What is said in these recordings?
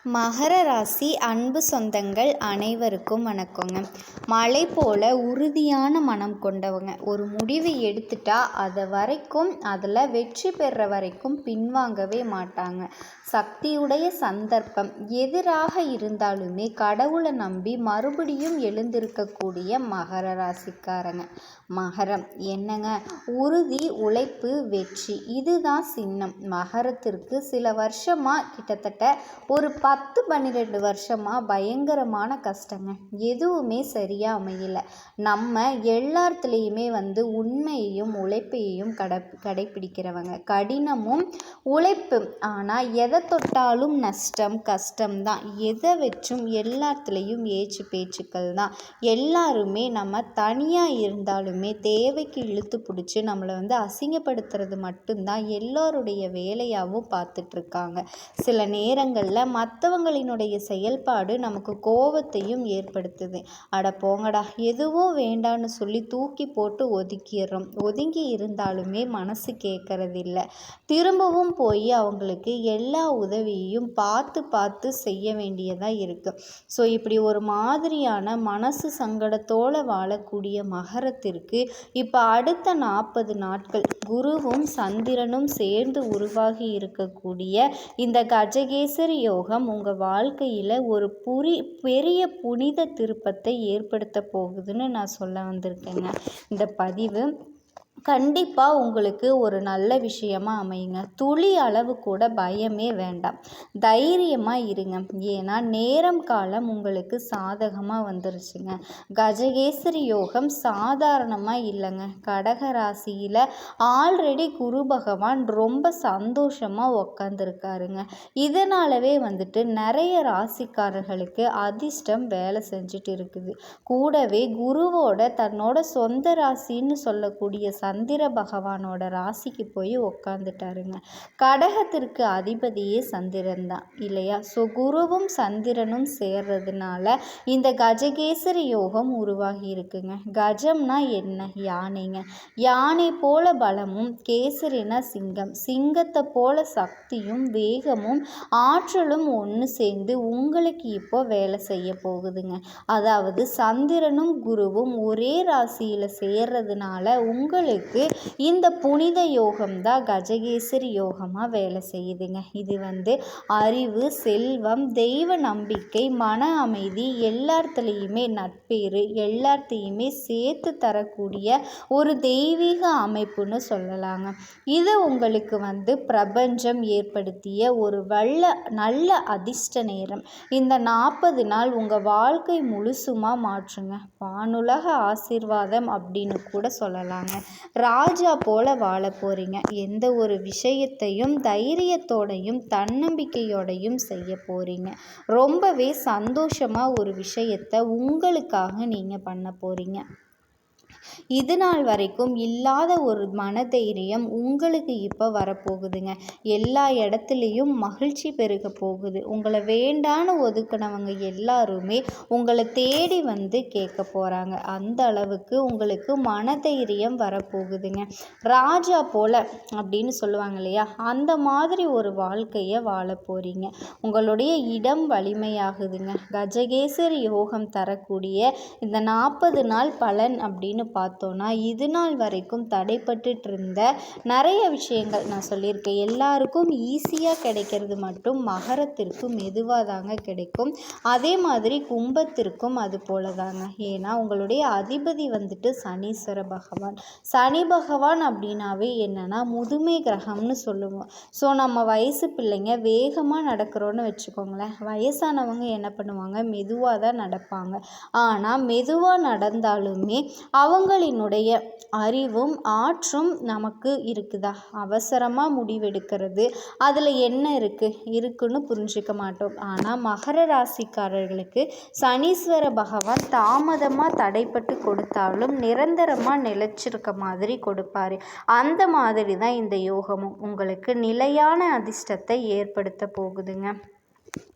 மகர ராசி அன்பு சொந்தங்கள் அனைவருக்கும் வணக்கங்க. மலை போல உறுதியான மனம் கொண்டவங்க. ஒரு முடிவு எடுத்துட்டா அதில் வெற்றி பெற வரைக்கும் பின்வாங்கவே மாட்டாங்க. சக்தியுடைய சந்தர்ப்பம் எதிராக இருந்தாலுமே கடவுளை நம்பி மறுபடியும் எழுந்திருக்கக்கூடிய மகர ராசிக்காரங்க. மகரம் என்னங்க, உறுதி, உழைப்பு, வெற்றி, இதுதான் சின்னம். மகரத்திற்கு சில வருஷமாக கிட்டத்தட்ட ஒரு 10-12 வருஷமாக பயங்கரமான கஷ்டங்க. எதுவுமே சரியாக அமையல. நம்ம எல்லாத்துலேயுமே உண்மையையும் உழைப்பையும் கடைப்பிடிக்கிறவங்க. கடினமும் உழைப்பு, ஆனால் எதை தொட்டாலும் நஷ்டம் கஷ்டம்தான். எதை வச்சும் எல்லாத்துலேயும் ஏச்சு பேச்சுக்கள் தான். எல்லாருமே நம்ம தனியாக இருந்தாலுமே தேவைக்கு இழுத்து பிடிச்சி நம்மளை அசிங்கப்படுத்துறது மட்டும்தான் எல்லாருடைய வேலையாகவும் பார்த்துட்ருக்காங்க. சில நேரங்களில் மற்றவங்களினுடைய செயல்பாடு நமக்கு கோபத்தையும் ஏற்படுத்துது. அட போங்கடா, எதுவும் வேண்டான்னு சொல்லி தூக்கி போட்டு ஒதுக்கிடுறோம். ஒதுங்கி இருந்தாலுமே மனசு கேட்கறதில்ல. திரும்பவும் போய் அவங்களுக்கு எல்லா உதவியையும் பார்த்து செய்ய வேண்டியதாக இருக்குது. ஸோ இப்படி ஒரு மாதிரியான மனசு சங்கடத்தோடு வாழக்கூடிய மகரத்திற்கு இப்போ அடுத்த 40 நாட்கள் குருவும் சந்திரனும் சேர்ந்து உருவாகி இருக்கக்கூடிய இந்த கஜகேசரி யோகம் உங்கள் வாழ்க்கையில் ஒரு பெரிய புனித திருப்பத்தை ஏற்படுத்த போகுதுன்னு நான் சொல்ல வந்திருக்கேங்க. இந்த பதிவு கண்டிப்பாக உங்களுக்கு ஒரு நல்ல விஷயமா அமையுங்க. துளி அளவு கூட பயமே வேண்டாம். தைரியமாக இருங்க. ஏன்னா நேரம் காலம் உங்களுக்கு சாதகமாக வந்துருச்சுங்க. கஜகேசரி யோகம் சாதாரணமாக இல்லைங்க. கடக ராசியில் ஆல்ரெடி குரு பகவான் ரொம்ப சந்தோஷமாக உக்காந்துருக்காருங்க. இதனாலவே நிறைய ராசிக்காரர்களுக்கு அதிர்ஷ்டம் வேலை செஞ்சுட்டு இருக்குது. கூடவே குருவோட தன்னோட சொந்த ராசின்னு சொல்லக்கூடிய சந்திர பகவானோட ராசிக்கு போய் உக்காந்துட்டாருங்க. கடகத்திற்கு அதிபதியே சந்திரன் தான் இல்லையா? ஸோ குருவும் சந்திரனும் சேர்றதுனால இந்த கஜகேசரி யோகம் உருவாகி இருக்குங்க. கஜம்னா என்ன? யானைங்க. யானை போல பலமும், கேசரினா சிங்கம், சிங்கத்தை போல சக்தியும் வேகமும் ஆற்றலும் ஒன்று சேர்ந்து உங்களுக்கு இப்போ வேலை செய்ய போகுதுங்க. அதாவது சந்திரனும் குருவும் ஒரே ராசியில் சேர்றதுனால உங்களுக்கு இந்த புனித யோகம் தான் கஜகேசரி யோகமாக வேலை செய்யுதுங்க. இது அறிவு, செல்வம், தெய்வ நம்பிக்கை, மன அமைதி, எல்லாத்துலேயுமே நட்பேறு, எல்லாத்தையுமே சேர்த்து தரக்கூடிய ஒரு தெய்வீக அமைப்புன்னு சொல்லலாங்க. இது உங்களுக்கு பிரபஞ்சம் ஏற்படுத்திய ஒரு நல்ல அதிர்ஷ்ட நேரம். இந்த 40 நாள் உங்கள் வாழ்க்கை முழுசுமாக மாற்றுங்க. வானுலக ஆசீர்வாதம் அப்படின்னு கூட சொல்லலாங்க. ராஜா போல வாழ போறீங்க. எந்த ஒரு விஷயத்தையும் தைரியத்தோடையும் தன்னம்பிக்கையோடையும் செய்ய போறீங்க. ரொம்பவே சந்தோஷமாக ஒரு விஷயத்தை உங்களுக்காக நீங்கள் பண்ண போறீங்க. இது நாள் வரைக்கும் இல்லாத ஒரு மனதைரியம் உங்களுக்கு இப்போ வரப்போகுதுங்க. எல்லா இடத்துலையும் மகிழ்ச்சி பெருக போகுது. உங்களை வேண்டான்னு ஒதுக்கினவங்க எல்லாருமே உங்களை தேடி கேட்க போகிறாங்க. அந்த அளவுக்கு உங்களுக்கு மனதைரியம் வரப்போகுதுங்க. ராஜா போல அப்படின்னு சொல்லுவாங்க இல்லையா? அந்த மாதிரி ஒரு வாழ்க்கையை வாழ போகிறீங்க. உங்களுடைய இடம் வலிமையாகுதுங்க. கஜகேசரி யோகம் தரக்கூடிய இந்த 40 நாள் பலன் அப்படின்னு பார்த்தோன்னா, இது நாள் வரைக்கும் தடைப்பட்டு இருந்த நிறைய விஷயங்கள் நான் சொல்லியிருக்கேன். எல்லாருக்கும் ஈஸியாக கிடைக்கிறது மட்டும் மகரத்திற்கு மெதுவாக தாங்க கிடைக்கும். அதே மாதிரி கும்பத்திற்கும் அது போல தாங்க. ஏன்னா உங்களுடைய அதிபதி சனீஸ்வர பகவான். சனி பகவான் அப்படின்னாவே என்னன்னா முதுமை கிரகம்னு சொல்லுவோம். ஸோ நம்ம வயசு பிள்ளைங்க வேகமாக நடக்கிறோன்னு வச்சுக்கோங்களேன். வயசானவங்க என்ன பண்ணுவாங்க? மெதுவாக தான் நடப்பாங்க. ஆனால் மெதுவாக நடந்தாலுமே அவங்களினுடைய அறிவும் ஆற்றும் நமக்கு இருக்குதா? அவசரமாக முடிவெடுக்கிறது, அதில் என்ன இருக்குன்னு புரிஞ்சிக்க மாட்டோம். ஆனால் மகர ராசிக்காரர்களுக்கு சனீஸ்வர பகவான் தாமதமாக தடைப்பட்டு கொடுத்தாலும் நிரந்தரமாக நிலைச்சிருக்க மாதிரி கொடுப்பாரு. அந்த மாதிரி தான் இந்த யோகமும் உங்களுக்கு நிலையான அதிர்ஷ்டத்தை ஏற்படுத்த போகுதுங்க.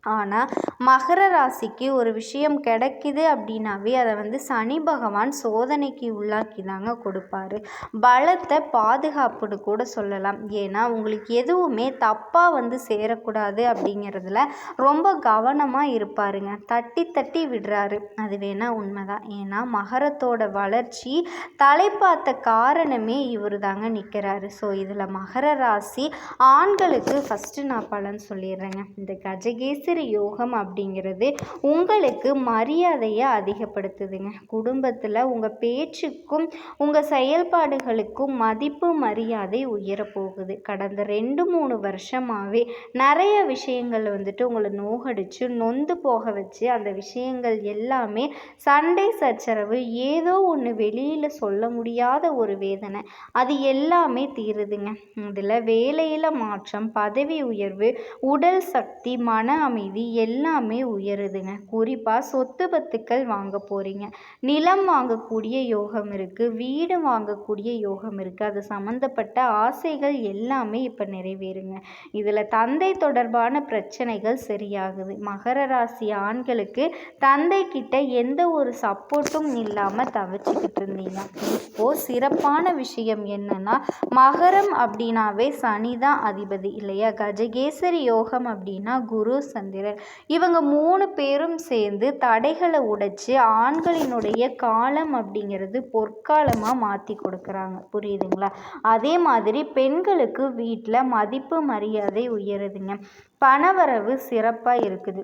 ஆனால் மகர ராசிக்கு ஒரு விஷயம் கிடைக்குது அப்படின்னாவே அதை வந்து சனி பகவான் சோதனைக்கு உள்ளாக்கி தாங்க கொடுப்பாரு. பலத்தை பாதுகாப்புன்னு கூட சொல்லலாம். ஏன்னா உங்களுக்கு எதுவுமே தப்பாக வந்து சேரக்கூடாது அப்படிங்கிறதுல ரொம்ப கவனமாக இருப்பாருங்க. தட்டி தட்டி விடுறாரு, அது வேணால் உண்மைதான். ஏன்னா மகரத்தோட வளர்ச்சி தலைப்பாத்த காரணமே இவர் தாங்க நிற்கிறாரு. ஸோ இதில் மகர ராசி ஆண்களுக்கு ஃபஸ்ட்டு நான் பலன் சொல்லிடுறேங்க. இந்த கஜகேசரி யோகம் அப்படிங்கிறது உங்களுக்கு மரியாதையை அதிகப்படுத்துதுங்க. குடும்பத்தில் உங்கள் பேச்சுக்கும் உங்கள் செயல்பாடுகளுக்கும் மதிப்பு மரியாதை உயரப்போகுது. கடந்த 2-3 வருஷமாகவே நிறைய விஷயங்கள் வந்துட்டு உங்களை நோகடிச்சு நொந்து போக வச்சு அந்த விஷயங்கள் எல்லாமே சண்டை சச்சரவு ஏதோ ஒன்று வெளியில் சொல்ல முடியாத ஒரு வேதனை, அது எல்லாமே தீருதுங்க. இதில் வேலையில் மாற்றம், பதவி உயர்வு, உடல் சக்தி, மன அமைதி எல்லாமே உயருதுங்க. குறிப்பாக சொத்து பத்துக்கள் வாங்க போகிறீங்க, நிலம் வாங்கக்கூடிய யோகம் இருக்குது, வீடு வாங்கக்கூடிய யோகம் இருக்குது. அது சம்மந்தப்பட்ட ஆசைகள் எல்லாமே இப்போ நிறைவேறுங்க. இதில் தந்தை தொடர்பான பிரச்சனைகள் சரியாகுது. மகர ராசி ஆண்களுக்கு தந்தை கிட்ட எந்த ஒரு சப்போர்ட்டும் இல்லாமல் தவிச்சுக்கிட்டு இருந்தீங்க. இப்போது சிறப்பான விஷயம் என்னன்னா, மகரம் அப்படின்னாவே சனி தான் அதிபதி இல்லையா? கஜகேசரி யோகம் அப்படின்னா குரு சந்திரன், இவங்க 3 பேரும் சேர்ந்து தடைகளை உடைச்சு ஆண்களினுடைய காலம் அப்படிங்கிறது பொற்காலமாக மாற்றி கொடுக்குறாங்க. புரியுதுங்களா? அதே மாதிரி பெண்களுக்கு வீட்டில் மதிப்பு மரியாதை உயருதுங்க. பணவரவு சிறப்பாக இருக்குது,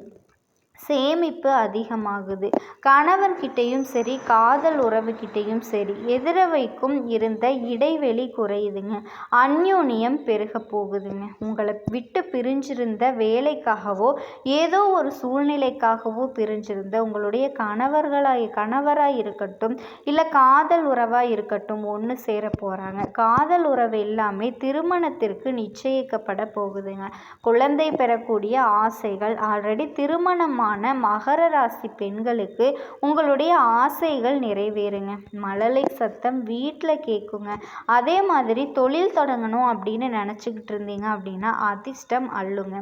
சேமிப்பு அதிகமாகுது. கணவன்கிட்டையும் சரி, காதல் உறவுகிட்டையும் சரி, எதிரவைக்கும் இருந்த இடைவெளி குறையுதுங்க. அந்யோன்யம் பெருக போகுதுங்க. உங்களை விட்டு பிரிஞ்சிருந்த வேலைக்காகவோ ஏதோ ஒரு சூழ்நிலைக்காகவோ பிரிஞ்சிருந்த உங்களுடைய கணவராக இருக்கட்டும், இல்லை காதல் உறவாக இருக்கட்டும், ஒன்று சேர போகிறாங்க. காதல் உறவு எல்லாமே திருமணத்திற்கு நிச்சயிக்கப்பட போகுதுங்க. குழந்தை பெறக்கூடிய ஆசைகள், ஆல்ரெடி திருமணமான மகர ராசி பெண்களுக்கு உங்களுடைய ஆசைகள் நிறைவேறுங்க. மழலை சத்தம் வீட்டில் கேட்குங்க. அதே மாதிரி தொழில் தொடங்கணும் அப்படின்னு நினச்சிக்கிட்டு இருந்தீங்க அப்படின்னா அதிர்ஷ்டம் அள்ளுங்க.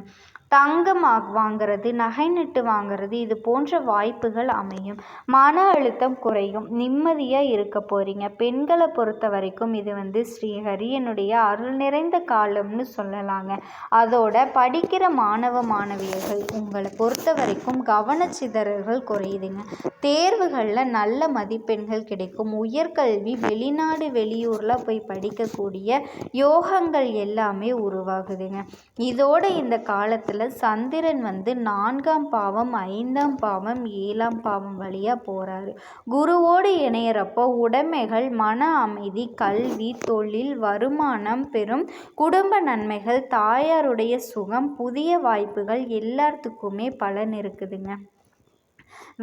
தங்கம் வாங்கிறது, நகை நட்டு வாங்கிறது, இது போன்ற வாய்ப்புகள் அமையும். மன அழுத்தம் குறையும், நிம்மதியாக இருக்க போகிறீங்க. பெண்களை பொறுத்த வரைக்கும் இது வந்து ஸ்ரீஹரியனுடைய அருள் நிறைந்த காலம்னு சொல்லலாங்க. அதோட படிக்கிற மாணவ மாணவியர்கள் உங்களை பொறுத்த வரைக்கும் கவனச்சிதறல்கள் குறையுதுங்க. தேர்வுகளில் நல்ல மதிப்பெண்கள் கிடைக்கும். உயர்கல்வி, வெளிநாடு வெளியூரில் போய் படிக்கக்கூடிய யோகங்கள் எல்லாமே உருவாகுதுங்க. இதோட இந்த காலத்தில் சந்திரன் வந்து 4ஆம் பாவம், 5ஆம் பாவம், 7ஆம் பாவம் வழியாக போகிறாரு. குருவோடு இணையிறப்போ உடைமைகள், மன அமைதி, கல்வி, தொழில், வருமானம், பெரும் குடும்ப நன்மைகள், தாயாருடைய சுகம், புதிய வாய்ப்புகள் எல்லாத்துக்குமே பலன் இருக்குதுங்க.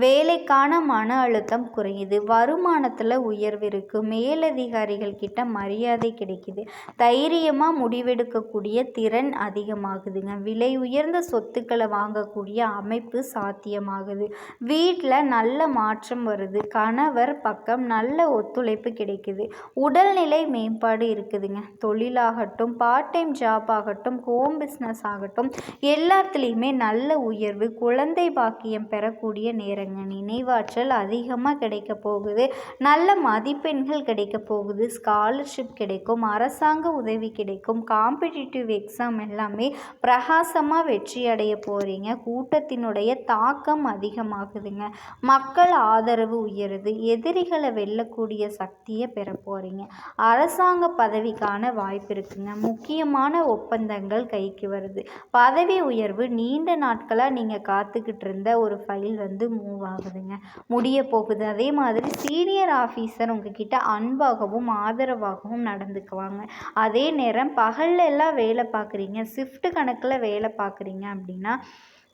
வேலைக்கான மன அழுத்தம் குறையுது. வருமானத்தில் உயர்வு இருக்குது. மேலதிகாரிகள் கிட்ட மரியாதை கிடைக்குது. தைரியமாக முடிவெடுக்கக்கூடிய திறன் அதிகமாகுதுங்க. விலை உயர்ந்த சொத்துக்களை வாங்கக்கூடிய அமைப்பு சாத்தியமாகுது. வீட்டில் நல்ல மாற்றம் வருது. கணவர் பக்கம் நல்ல ஒத்துழைப்பு கிடைக்குது. உடல்நிலை மேம்பாடு இருக்குதுங்க. தொழிலாகட்டும், பார்ட் டைம் ஜாப் ஆகட்டும், ஹோம் பிஸ்னஸ் ஆகட்டும், எல்லாத்துலேயுமே நல்ல உயர்வு. குழந்தை பாக்கியம் பெறக்கூடிய நேரங்க. நினைவாற்றல் அதிகமாக கிடைக்க போகுது. நல்ல மதிப்பெண்கள் கிடைக்க போகுது. ஸ்காலர்ஷிப் கிடைக்கும். அரசாங்க உதவி கிடைக்கும். காம்படிட்டிவ் எக்ஸாம் எல்லாமே பிரகாசமாக வெற்றி அடைய போகிறீங்க. கூட்டத்தினுடைய தாக்கம் அதிகமாகுதுங்க. மக்கள் ஆதரவு உயருது. எதிரிகளை வெல்லக்கூடிய சக்தியை பெற போகிறீங்க. அரசாங்க பதவிக்கான வாய்ப்பு இருக்குங்க. முக்கியமான ஒப்பந்தங்கள் கைக்கு வருது. பதவி உயர்வு, நீண்ட நாட்களாக நீங்கள் காத்துக்கிட்டு இருந்த ஒரு ஃபைல் வந்து மூவ் ஆகுதுங்க, முடிய போகுது. அதே மாதிரி சீனியர் ஆஃபீஸர் உங்ககிட்ட அன்பாகவும் ஆதரவாகவும் நடந்துக்குவாங்க. அதே நேரம் பகல்ல எல்லாம் வேலை பார்க்குறீங்க, ஷிஃப்ட் கணக்கில் வேலை பார்க்குறீங்க அப்படின்னா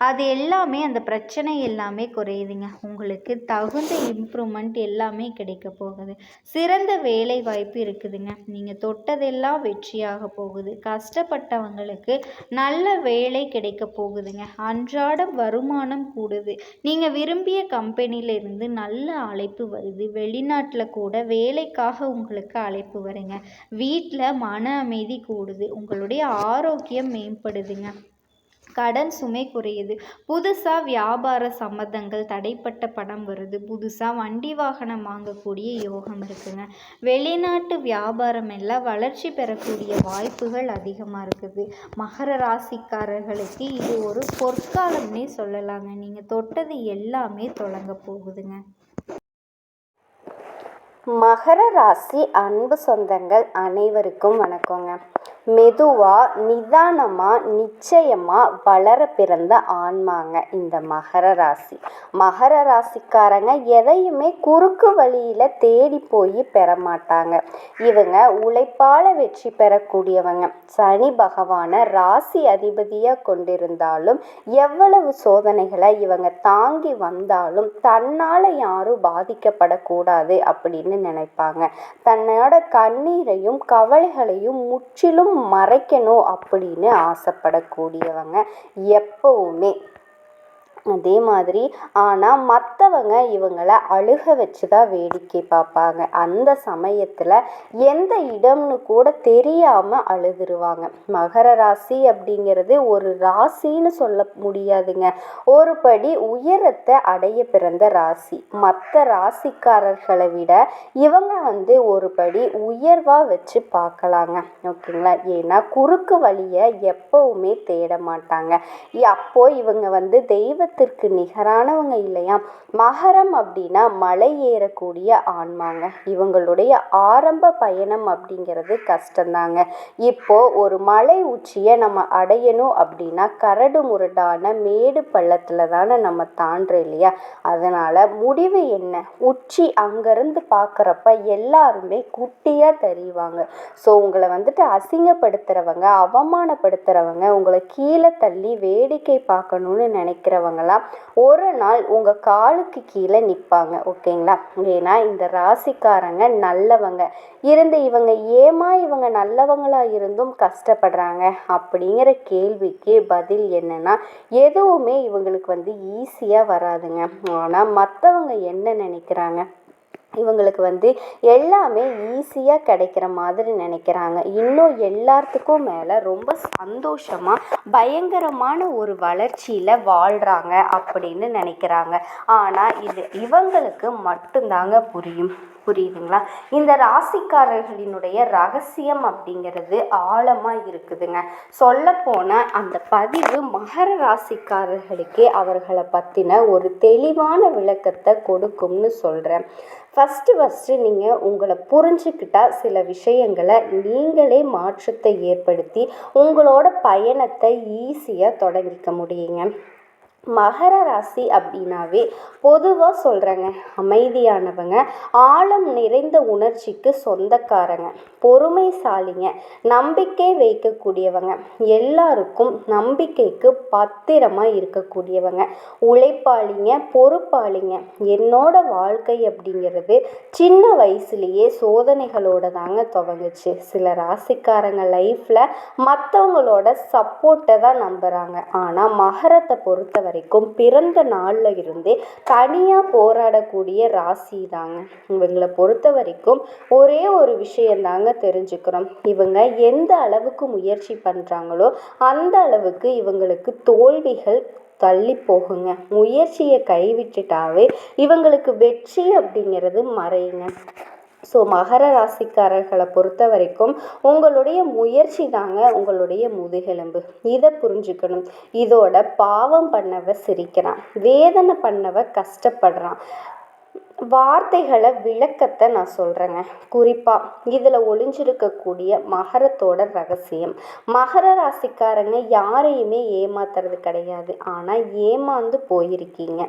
அது எல்லாமே, அந்த பிரச்சனை எல்லாமே குறையுதுங்க. உங்களுக்கு தகுந்த இம்ப்ரூவ்மெண்ட் எல்லாமே கிடைக்க போகுது. சிறந்த வேலை வாய்ப்பு இருக்குதுங்க. நீங்கள் தொட்டதெல்லாம் வெற்றியாக போகுது. கஷ்டப்பட்டவங்களுக்கு நல்ல வேலை கிடைக்க போகுதுங்க. அன்றாட வருமானம் கூடுது. நீங்கள் விரும்பிய கம்பெனியிலிருந்து நல்ல அழைப்பு வருது. வெளிநாட்டில் கூட வேலைக்காக உங்களுக்கு அழைப்பு வருங்க. வீட்டில் மன அமைதி கூடுது. உங்களுடைய ஆரோக்கியம் மேம்படுதுங்க. கடன் சுமை குறையுது. புதுசாக வியாபார சம்மந்தங்கள் தடைப்பட்ட பணம் வருது. புதுசாக வண்டி வாகனம் வாங்கக்கூடிய யோகம் இருக்குங்க. வெளிநாட்டு வியாபாரம் எல்லாம் வளர்ச்சி பெறக்கூடிய வாய்ப்புகள் அதிகமாக இருக்குது. மகர ராசிக்காரர்களுக்கு இது ஒரு பொற்காலம்னே சொல்லலாங்க. நீங்கள் தொட்டது எல்லாமே தொடங்க போகுதுங்க. மகர ராசி அன்பு சொந்தங்கள் அனைவருக்கும் வணக்கங்க. மெதுவாக நிதானமாக நிச்சயமாக வளர பிறந்த ஆன்மாங்க இந்த மகர ராசி. மகர ராசிக்காரங்க எதையுமே குறுக்கு வழியில் தேடி போய் பெற மாட்டாங்க. இவங்க உழைப்பால் வெற்றி பெறக்கூடியவங்க. சனி பகவானை ராசி அதிபதியாக கொண்டிருந்தாலும் எவ்வளவு சோதனைகளை இவங்க தாங்கி வந்தாலும் தன்னால் யாரும் பாதிக்கப்படக்கூடாது அப்படின்னு நினைப்பாங்க. தன்னோட கண்ணீரையும் கவலைகளையும் முற்றிலும் மறைக்கணும் அப்படின்னு ஆசைப்படக்கூடியவங்க எப்பவுமே. அதே மாதிரி ஆனால் மற்றவங்க இவங்களை அழுக வச்சு தான் வேடிக்கை பார்ப்பாங்க. அந்த சமயத்தில் எந்த இடம்னு கூட தெரியாமல் அழுதுருவாங்க. மகர ராசி அப்படிங்கிறது ஒரு ராசின்னு சொல்ல முடியாதுங்க. ஒரு படி உயரத்தை அடைய பிறந்த ராசி. மற்ற ராசிக்காரர்களை விட இவங்க ஒரு படி உயர்வாக வச்சு பார்க்கலாங்க. ஓகேங்களா? ஏன்னா குறுக்கு வழியை எப்பவுமே தேட மாட்டாங்க. அப்போ இவங்க தெய்வத்திற்கு நிகரானவங்க இல்லையா? மகரம் அப்படின்னா மலை ஏறக்கூடிய ஆன்மாங்க. இவங்களுடைய ஆரம்ப பயணம் அப்படிங்கிறது கஷ்டம்தாங்க. இப்போ ஒரு மலை உச்சியை நம்ம அடையணும் அப்படின்னா கரடு முரடான மேடு பள்ளத்தில் தானே நம்ம தாண்டுறோம் இல்லையா? அதனால் முடிவு என்ன? உச்சி அங்கேருந்து பார்க்குறப்ப எல்லாருமே குட்டியாக தெரிவாங்க. ஸோ உங்களை அசிங்கப்படுத்துகிறவங்க, அவமானப்படுத்துகிறவங்க, உங்களை கீழே தள்ளி வேடிக்கை பார்க்கணுன்னு நினைக்கிறவங்களாம் ஒரு நாள் உங்கள் காலுக்கு கீழே நிற்பாங்க. ஓகேங்களா? ஏன்னா இந்த ராசிக்காரங்க நல்லவங்க இருந்து இவங்க நல்லவங்களாக இருந்தும் கஷ்டப்படுறாங்க அப்படிங்கிற கேள்விக்கு பதில் என்னன்னா, எதுவுமே இவங்களுக்கு ஈஸியாக வராதுங்க. ஆனால் மற்றவங்க என்ன நினைக்கிறாங்க? இவங்களுக்கு எல்லாமே ஈஸியாக கிடைக்கிற மாதிரி நினைக்கிறாங்க. இன்னும் எல்லாத்துக்கும் மேலே ரொம்ப சந்தோஷமாக பயங்கரமான ஒரு வளர்ச்சியில் வாழ்கிறாங்க அப்படின்னு நினைக்கிறாங்க. ஆனால் இது இவங்களுக்கு மட்டும்தாங்க புரியுதுங்களா? இந்த ராசிக்காரர்களினுடைய ரகசியம் அப்படிங்கிறது ஆழமாக இருக்குதுங்க. சொல்லப்போனால் அந்த பதிவு மகர ராசிக்காரர்களுக்கே அவர்களை பற்றின ஒரு தெளிவான விளக்கத்தை கொடுக்கும்னு சொல்கிறேன். ஃபஸ்ட்டு நீங்கள் உங்களை புரிஞ்சுக்கிட்டால் சில விஷயங்களை நீங்களே மாற்றத்தை ஏற்படுத்தி உங்களோட பயணத்தை ஈஸியாக தொடங்கிக்க முடியுங்க. மகர ராசி அப்படின்னாவே பொதுவாக சொல்கிறேங்க, அமைதியானவங்க, ஆழம் நிறைந்த உணர்ச்சிக்கு சொந்தக்காரங்க, பொறுமைசாலிங்க, நம்பிக்கை வைக்கக்கூடியவங்க, எல்லாருக்கும் நம்பிக்கைக்கு பத்திரமாக இருக்கக்கூடியவங்க, உழைப்பாளிங்க, பொறுப்பாளிங்க. என்னோட வாழ்க்கை அப்படிங்கிறது சின்ன வயசுலேயே சோதனைகளோட தாங்க துவங்குச்சு. சில ராசிக்காரங்க லைஃப்பில் மற்றவங்களோட சப்போர்ட்டை தான் நம்புகிறாங்க. ஆனால் மகரத்தை பொறுத்த வரைக்கும் பிறந்த நாளில் இருந்தே தனியாக போராடக்கூடிய ராசி தாங்க. இவங்களை பொறுத்த வரைக்கும் ஒரே ஒரு விஷயந்தாங்க தெரிஞ்சுக்கிறோம். இவங்க எந்த அளவுக்கு முயற்சி பண்ணுறாங்களோ அந்த அளவுக்கு இவங்களுக்கு தோல்விகள் தள்ளி போகுங்க. முயற்சியை கைவிட்டுட்டாவே இவங்களுக்கு வெற்றி அப்படிங்கிறது மறையுங்க. ஸோ மகர ராசிக்காரர்களை பொறுத்த வரைக்கும் உங்களுடைய முயற்சி தாங்க உங்களுடைய முதுகெலும்பு. இதை புரிஞ்சுக்கணும். இதோட பாவம் பண்ணவ சிரிக்கிறான், வேதனை பண்ணவ கஷ்டப்படுறான். வார்த்தைகளை விளக்கத்தை நான் சொல்கிறேங்க. குறிப்பாக இதில் ஒளிஞ்சிருக்கக்கூடிய மகரத்தோட ரகசியம். மகர ராசிக்காரங்க யாரையுமே ஏமாத்துறது கிடையாது. ஆனால் ஏமாந்து போயிருக்கீங்க.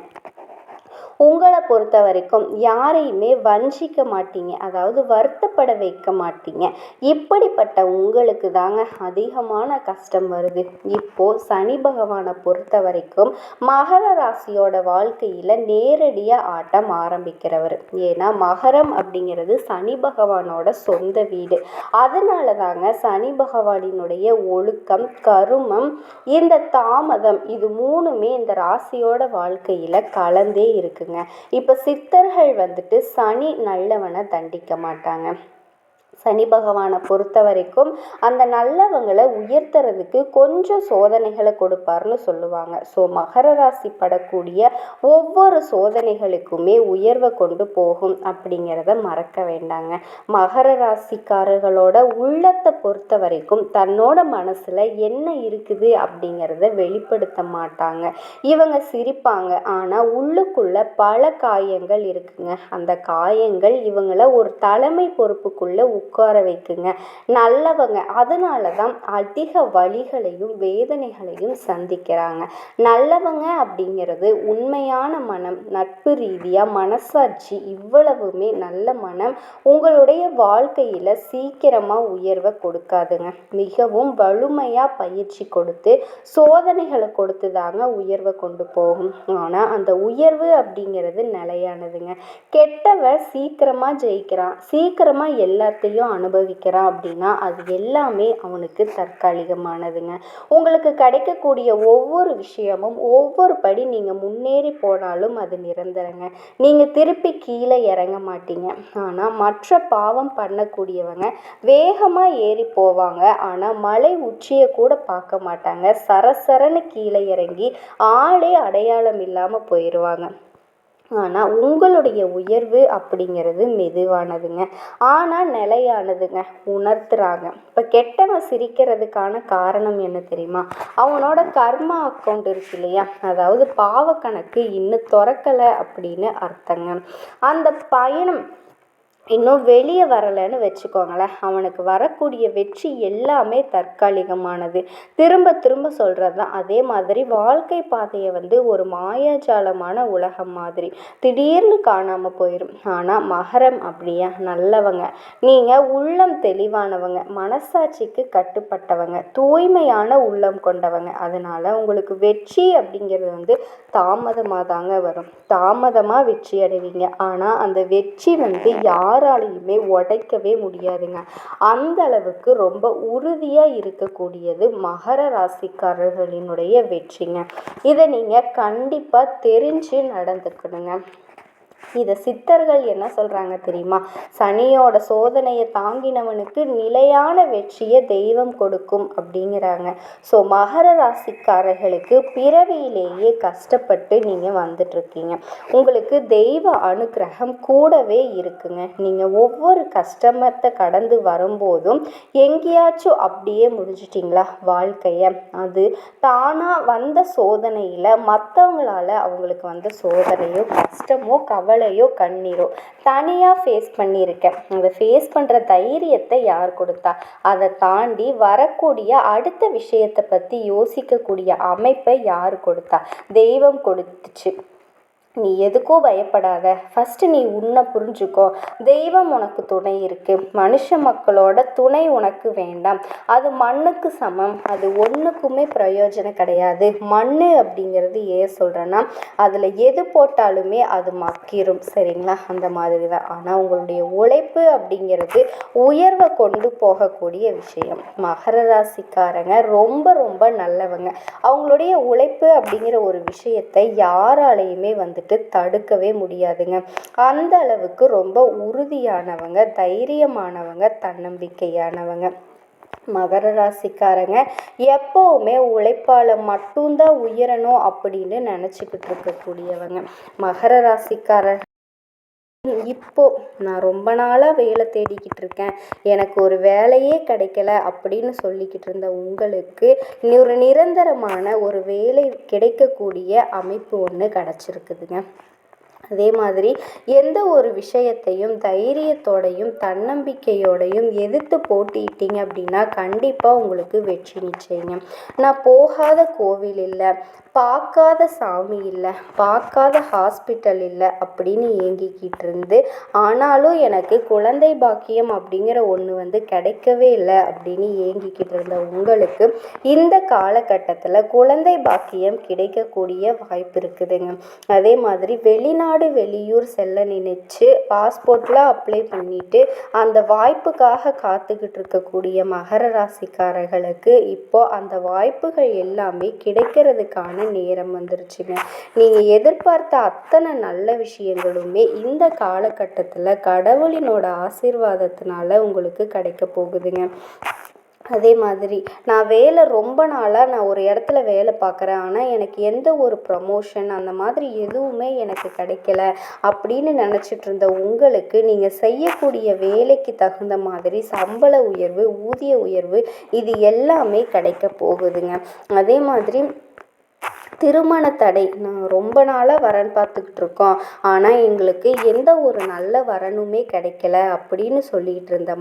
உங்களை பொறுத்த வரைக்கும் யாரையுமே வஞ்சிக்க மாட்டீங்க, அதாவது வருத்தப்பட வைக்க மாட்டீங்க. இப்படிப்பட்ட உங்களுக்கு தாங்க அதிகமான கஷ்டம் வருது. இப்போது சனி பகவானை பொறுத்த வரைக்கும் மகர ராசியோட வாழ்க்கையில் நேரடியாக ஆட்டம் ஆரம்பிக்கிறவர். ஏன்னா மகரம் அப்படிங்கிறது சனி பகவானோட சொந்த வீடு. அதனால தாங்க சனி பகவானினுடைய ஒழுக்கம், கருமம், இந்த தாமதம், இது மூணுமே இந்த ராசியோட வாழ்க்கையில் கலந்தே இருக்குங்க. இப்போ சித்தர்கள் சனி நல்லவனை தண்டிக்க மாட்டாங்க. சனி பகவானை பொறுத்த வரைக்கும் அந்த நல்லவங்களை உயர்த்துறதுக்கு கொஞ்சம் சோதனைகளை கொடுப்பார்னு சொல்லுவாங்க. ஸோ மகர ராசி படக்கூடிய ஒவ்வொரு சோதனைகளுக்குமே உயர்வை கொண்டு போகும் அப்படிங்கிறத மறக்க வேண்டாங்க. மகர ராசிக்காரர்களோட உள்ளத்தை பொறுத்த வரைக்கும் தன்னோட மனசில் என்ன இருக்குது அப்படிங்கிறத வெளிப்படுத்த மாட்டாங்க. இவங்க சிரிப்பாங்க, ஆனால் உள்ளுக்குள்ள பல காயங்கள் இருக்குங்க. அந்த காயங்கள் இவங்களை ஒரு தலைமை பொறுப்புக்குள்ள உட்கார வைக்குங்க. நல்லவங்க அதனால தான் அதிக வலிகளையும் வேதனைகளையும் சந்திக்கிறாங்க. நல்லவங்க அப்படிங்கிறது உண்மையான மனம், நட்பு ரீதியாக மனசாட்சி, இவ்வளவுமே நல்ல மனம் உங்களுடைய வாழ்க்கையில் சீக்கிரமாக உயர்வை கொடுக்காதுங்க. மிகவும் வலிமையாக பயிற்சி கொடுத்து சோதனைகளை கொடுத்து தாங்க உயர்வை கொண்டு போகும். ஆனால் அந்த உயர்வு அப்படிங்கிறது நிலையானதுங்க. கெட்டவன் சீக்கிரமாக ஜெயிக்கிறான், சீக்கிரமாக எல்லாத்தையும் அனுபவிக்கிறான் அப்படின்னா அது எல்லாமே அவனுக்கு தற்காலிகமானதுங்க. உங்களுக்கு கிடைக்கக்கூடிய ஒவ்வொரு விஷயமும் ஒவ்வொரு படி நீங்கள் முன்னேறி போனாலும் அது நிரந்தரங்க. நீங்கள் திருப்பி கீழே இறங்க மாட்டீங்க. ஆனால் மற்ற பாவம் பண்ணக்கூடியவங்க வேகமாக ஏறி போவாங்க, ஆனால் மலை உச்சியை கூட பார்க்க மாட்டாங்க. சரசரன்னு கீழே இறங்கி ஆளே அடையாளம் இல்லாமல் போயிடுவாங்க. ஆனால் உங்களுடைய உயர்வு அப்படிங்கிறது மெதுவானதுங்க, ஆனால் நிலையானதுங்க. உணர்த்துறாங்க. இப்போ கெட்டவன் சிரிக்கிறதுக்கான காரணம் என்ன தெரியுமா? அவனோட கர்மா அக்கௌண்ட் இருக்கு இல்லையா, அதாவது பாவ கணக்கு இன்னும் திறக்கலை அப்படின்னு அர்த்தங்க. அந்த பயணம் இன்னும் வெளியே வரலைன்னு வச்சுக்கோங்களேன். அவனுக்கு வரக்கூடிய வெற்றி எல்லாமே தற்காலிகமானது. திரும்ப திரும்ப சொல்கிறது தான். அதே மாதிரி வாழ்க்கை பாதையை ஒரு மாயாஜாலமான உலகம் மாதிரி திடீர்னு காணாமல் போயிடும். ஆனால் மகரம் அப்படியா, நல்லவங்க. நீங்கள் உள்ளம் தெளிவானவங்க, மனசாட்சிக்கு கட்டுப்பட்டவங்க, தூய்மையான உள்ளம் கொண்டவங்க. அதனால் உங்களுக்கு வெற்றி அப்படிங்கிறது தாமதமாக தாங்க வரும். தாமதமாக வெற்றி அடைவீங்க. ஆனால் அந்த வெற்றி யாராலையுமே உடைக்கவே முடியாதுங்க. அந்த அளவுக்கு ரொம்ப உறுதியாக இருக்கக்கூடியது மகர ராசிக்காரர்களினுடைய வெற்றிங்க. இதை நீங்கள் கண்டிப்பாக தெரிஞ்சு நடந்துக்கணுங்க. இதை சித்தர்கள் என்ன சொல்கிறாங்க தெரியுமா? சனியோட சோதனையை தாங்கினவனுக்கு நிலையான வெற்றியை தெய்வம் கொடுக்கும் அப்படிங்கிறாங்க. ஸோ மகர ராசிக்காரர்களுக்கு பிறவியிலேயே கஷ்டப்பட்டு நீங்கள் வந்துட்டுருக்கீங்க. உங்களுக்கு தெய்வ அனுக்கிரகம் கூடவே இருக்குங்க. நீங்கள் ஒவ்வொரு கஷ்டமத்தை கடந்து வரும்போதும் எங்கேயாச்சும் அப்படியே முடிஞ்சிட்டிங்களா வாழ்க்கையை? அது தானாக வந்த சோதனையில் மற்றவங்களால அவங்களுக்கு வந்த சோதனையோ கஷ்டமோ கவலையோ கண்ணீரோ தனியாக ஃபேஸ் பண்ணியிருக்கேன். அதை ஃபேஸ் பண்ணுற தைரியத்தை யார் கொடுத்தா? அதை தாண்டி வரக்கூடிய அடுத்த விஷயத்தை பற்றி யோசிக்கக்கூடிய அமைப்பை யார் கொடுத்தா? தெய்வம் கொடுத்துச்சு. நீ எதுக்கோ பயப்படாத, ஃபஸ்ட்டு நீ உன்னை புரிஞ்சுக்கோ. தெய்வம் உனக்கு துணை இருக்குது. மனுஷ மக்களோட துணை உனக்கு வேண்டாம். அது மண்ணுக்கு சமம். அது ஒன்றுக்குமே பிரயோஜனம் கிடையாது. மண் அப்படிங்கிறது ஏன் சொல்கிறேன்னா, அதில் எது போட்டாலுமே அது மக்கிரும், சரிங்களா? அந்த மாதிரி தான். ஆனால் உங்களுடைய உழைப்பு அப்படிங்கிறது உயர்வை கொண்டு போகக்கூடிய விஷயம். மகர ராசிக்காரங்க ரொம்ப ரொம்ப நல்லவங்க. அவங்களுடைய உழைப்பு அப்படிங்கிற ஒரு விஷயத்தை யாராலையுமே தடுக்கவே முடியாதுங்க. அந்த அளவுக்கு ரொம்ப உறுதியானவங்க, தைரியமானவங்க, தன்னம்பிக்கையானவங்க. மகர ராசிக்காரங்க எப்போவுமே உழைப்பால் மட்டும்தான் உயரணும் அப்படின்னு நினச்சிக்கிட்டு இருக்கக்கூடியவங்க. மகர ராசிக்காரர் இப்போ நான் ரொம்ப நாளாக வேலை தேடிக்கிட்டு இருக்கேன், எனக்கு ஒரு வேலையே கிடைக்கல அப்படின்னு சொல்லிக்கிட்டு இருந்த உங்களுக்கு ஒரு நிரந்தரமான ஒரு வேலை கிடைக்கக்கூடிய அமைப்பு ஒன்று கிடச்சிருக்குதுங்க. அதே மாதிரி எந்த ஒரு விஷயத்தையும் தைரியத்தோடையும் தன்னம்பிக்கையோடையும் எதிர்த்து போட்டிட்டீங்க அப்படின்னா கண்டிப்பாக உங்களுக்கு வெற்றி நிச்சயங்க. நான் போகாத கோவில் இல்லை, பார்க்காத சாமி இல்லை, பார்க்காத ஹாஸ்பிட்டல் இல்லை அப்படின்னு ஏங்கிக்கிட்டு இருந்து ஆனாலும் எனக்கு குழந்தை பாக்கியம் அப்படிங்கிற ஒன்று கிடைக்கவே இல்லை அப்படின்னு ஏங்கிக்கிட்டு இருந்த உங்களுக்கு இந்த காலகட்டத்தில் குழந்தை பாக்கியம் கிடைக்கக்கூடிய வாய்ப்பு இருக்குதுங்க. அதே மாதிரி வெளிநாடு வெளிநாடு வெளியூர் செல்ல நினைச்சு பாஸ்போர்ட்லாம் அப்ளை பண்ணிட்டு அந்த வாய்ப்புக்காக காத்துக்கிட்டு இருக்கக்கூடிய மகர ராசிக்காரர்களுக்கு இப்போ அந்த வாய்ப்புகள் எல்லாமே கிடைக்கிறதுக்கான நேரம் வந்துருச்சுங்க. நீங்கள் எதிர்பார்த்த அத்தனை நல்ல விஷயங்களுமே இந்த காலகட்டத்தில் கடவுளினோட ஆசீர்வாதத்தினால உங்களுக்கு கிடைக்க போகுதுங்க. அதே மாதிரி நான் ரொம்ப நாளாக நான் ஒரு இடத்துல வேலை பார்க்குறேன், ஆனால் எனக்கு எந்த ஒரு ப்ரமோஷன் அந்த மாதிரி எதுவுமே எனக்கு கிடைக்கல அப்படின்னு நினச்சிட்டு இருந்த உங்களுக்கு நீங்கள் செய்யக்கூடிய வேலைக்கு தகுந்த மாதிரி சம்பள உயர்வு, ஊதிய உயர்வு இது எல்லாமே கிடைக்க போகுதுங்க. அதே மாதிரி திருமண தடை, நான் ரொம்ப நாளாக வரன் பார்த்துக்கிட்டு இருக்கோம், ஆனால் எங்களுக்கு எந்த ஒரு நல்ல வரனுமே கிடைக்கல அப்படின்னு சொல்லிட்டு இருந்த